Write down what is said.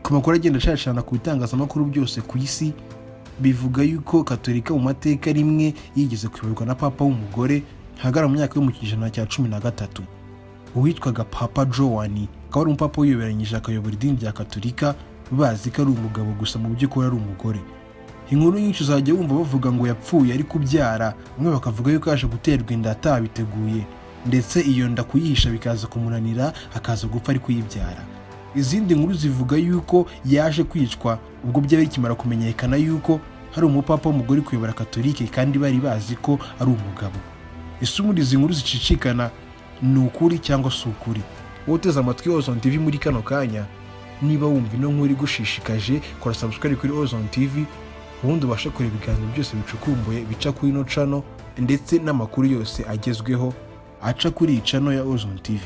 ku makuru agenda ashashana ku bitangazamakuru byose ku isi bivuga yuko Katolika mu mateka rimwe yigeze kuyoborwa na papa w'umugore hagara mu myaka yo mu kijana cya 13 uwitwaga Papa Joan, akaba ari umupapa wiyoberanyije akayobora idini rya Katolika bazi ko ari umugabo gusa mu by'ukuri ari umugore. Inkuru nyinshi zajya wumva bavuga ngo yapfuye ari kubyara, bamwe bakavuga yuko yaje guterwa inda atabiteguye ndetse iyo nda kuyihisha bikaza kumunanira akaza gupfa ari kuyibyara. Izindi nkuru zivuga yuko yaje kwicwa ubwo byari bikimara kumenyekana yuko hari umupapa w'umugore kuyobora Katolike kandi bari bazi ko ari umugabo. Ese muri izi nkuru zicicikana ni ukuri cyangwa si ukuri? Wowe uteze amatwi Ozone TV muri kano kanya, niba wumva ino nkuru igushishikaje kora subscribe kuri Ozone TV ubundi ubasha kureba ibiganiro byose bicukumbuye bica kuri ino channel ndetse n'amakuru yose agezweho aca kuri iyi channel ya Ozone TV.